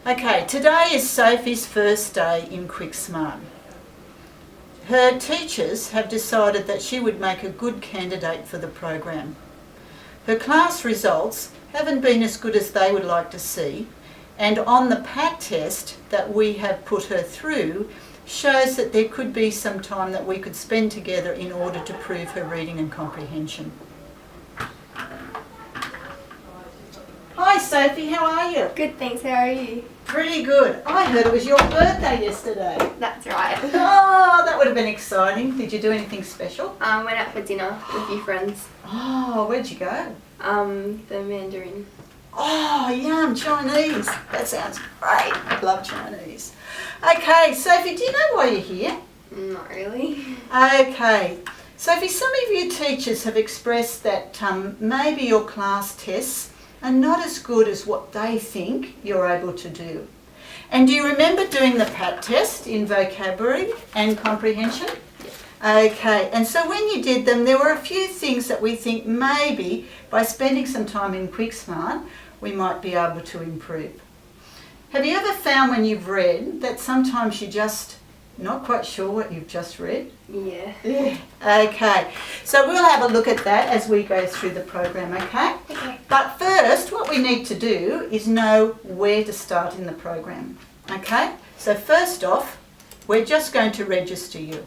Okay, today is Sophie's first day in QuickSmart. Her teachers have decided that she would make a good candidate for the program. Her class results haven't been as good as they would like to see, and on the PAT test that we have put her through shows that there could be some time that we could spend together in order to prove her reading and comprehension. Hi Sophie, how are you? Good, thanks. How are you? Pretty good. I heard it was your birthday yesterday. That's right. Oh, that would have been exciting. Did you do anything special? Went out for dinner with a few friends. Oh, where'd you go? The Mandarin. Oh, yum, Chinese. That sounds great. I love Chinese. Okay, Sophie, do you know why you're here? Not really. Okay. Sophie, some of you teachers have expressed that maybe your class tests are not as good as what they think you're able to do. And do you remember doing the PAT test in vocabulary and comprehension? Yes. Okay, and so when you did them, there were a few things that we think maybe by spending some time in QuickSmart, we might be able to improve. Have you ever found when you've read that sometimes you're just not quite sure what you've just read? Yeah. Yeah. Okay, so we'll have a look at that as we go through the program, okay? Okay. But first, what we need to do is know where to start in the program, okay? So first off, we're just going to register you.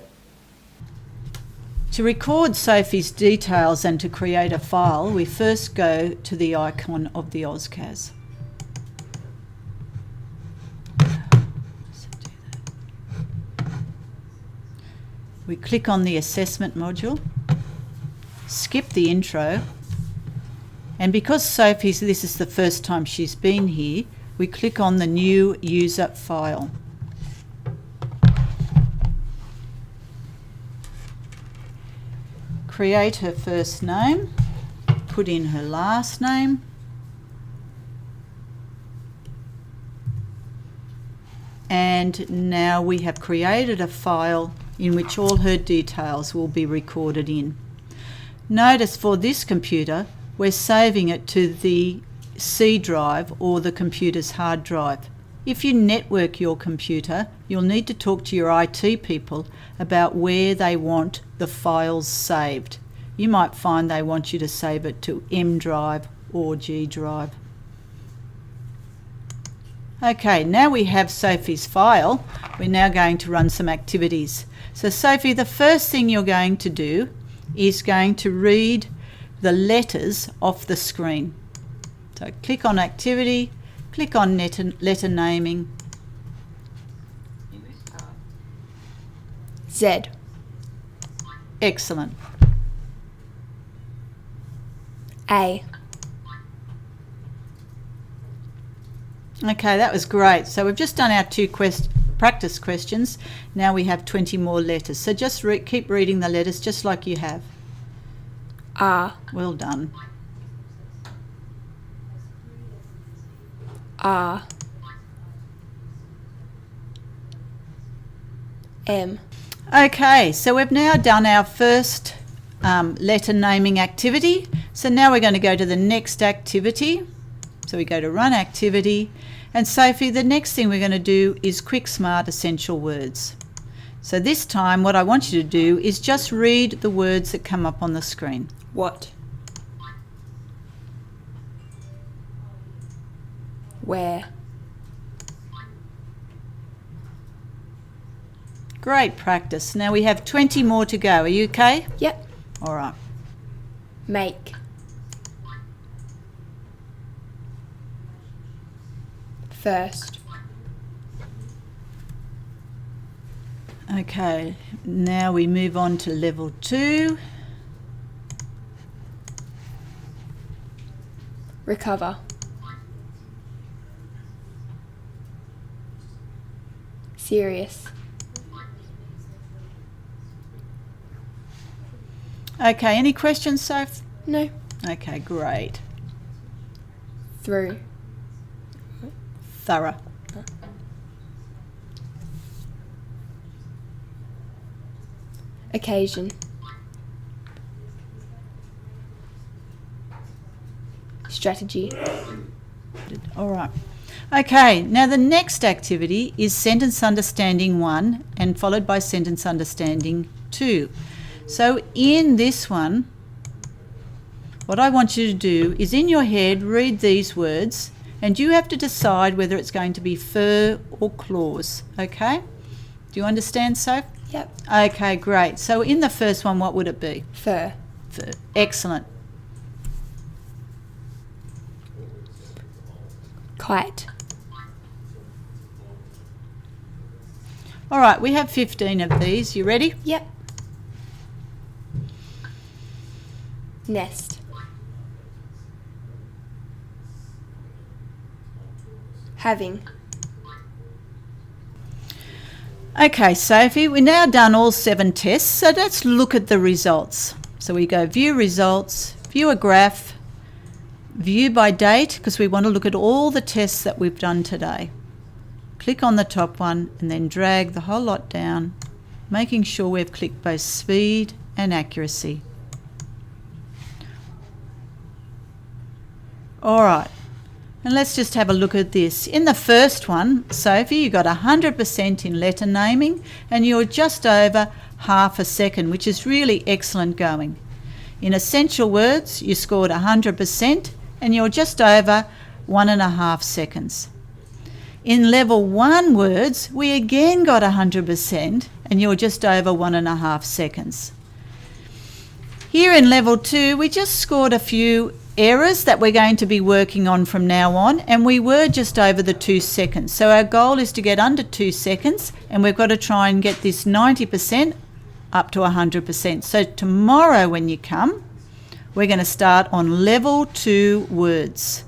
To record Sophie's details and to create a file, we first go to the icon of the OzCAAS. We click on the assessment module, skip the intro, and because this is the first time she's been here, we click on the new user file. Create her first name, put in her last name, and now we have created a file in which all her details will be recorded in. Notice for this computer, we're saving it to the C drive or the computer's hard drive. If you network your computer, you'll need to talk to your IT people about where they want the files saved. You might find they want you to save it to M drive or G drive. Okay, now we have Sophie's file. We're now going to run some activities. So Sophie, the first thing you're going to do is going to read the letters off the screen. So click on activity, click on letter naming. Z. Excellent. A. Okay, that was great. So we've just done our two practice questions. Now we have 20 more letters. So just keep reading the letters just like you have. R. Well done. R. M. Okay, so we've now done our first letter naming activity. So now we're going to go to the next activity. So we go to run activity. And Sophie, the next thing we're going to do is QuickSmart essential words. So this time what I want you to do is just read the words that come up on the screen. What? Where? Great practice. Now we have 20 more to go. Are you okay? Yep. All right. Make. First. Okay, now we move on to level 2. Recover. Serious. Okay, any questions, Soph? No. Okay, great. Through. Thorough. Occasion. Strategy. All right. Okay, now the next activity is sentence understanding 1 and followed by sentence understanding 2. So in this one, what I want you to do is in your head read these words and you have to decide whether it's going to be fur or claws, okay? Do you understand, Soph? Yep. Okay, great. So in the first one, what would it be? Fur. Fur. Excellent. Kite. All right, we have 15 of these. You ready? Yep. Nest. Having. Okay, Sophie, we've now done all 7 tests, so let's look at the results. So we go view results, view a graph, view by date, because we want to look at all the tests that we've done today. Click on the top one and then drag the whole lot down, making sure we've clicked both speed and accuracy. All right, and let's just have a look at this. In the first one, Sophie, you got 100% in letter naming and you're just over half a second, which is really excellent going. In essential words, you scored 100% and you're just over 1.5 seconds. In level 1 words, we again got 100% and you're just over 1.5 seconds. Here in level 2, we just scored a few errors that we're going to be working on from now on, and we were just over the 2 seconds. So our goal is to get under 2 seconds and we've got to try and get this 90% up to 100%. So tomorrow when you come, we're going to start on level 2 words.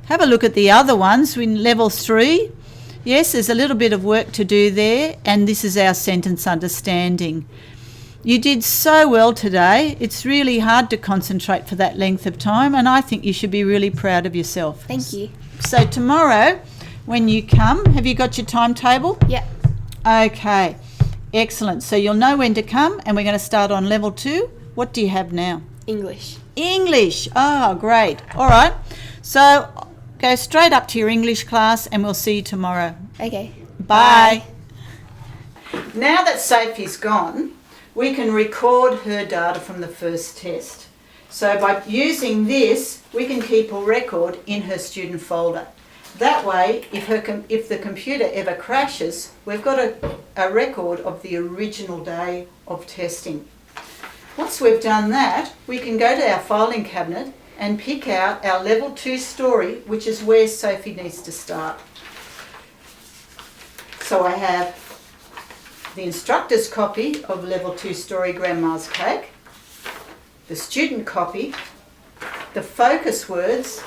Have a look at the other ones. In level 3, yes, there's a little bit of work to do there, and this is our sentence understanding. You did so well today. It's really hard to concentrate for that length of time, and I think you should be really proud of yourself. Thank you. So tomorrow, when you come, have you got your timetable? Yep. Okay, excellent. So you'll know when to come, and we're going to start on level 2. What do you have now? English. English. Oh, great. All right. So go straight up to your English class, and we'll see you tomorrow. Okay. Bye. Now that Sophie's gone, we can record her data from the first test. So by using this, we can keep a record in her student folder. That way, if the computer ever crashes, we've got a record of the original day of testing. Once we've done that, we can go to our filing cabinet and pick out our level 2 story, which is where Sophie needs to start. So I have the instructor's copy of level 2 story Grandma's Cake, the student copy, the focus words,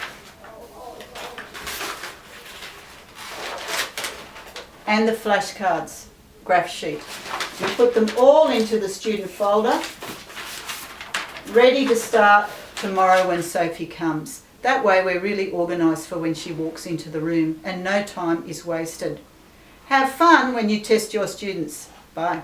and the flashcards graph sheet. We put them all into the student folder, ready to start tomorrow when Sophie comes. That way we're really organised for when she walks into the room and no time is wasted. Have fun when you test your students. Bye.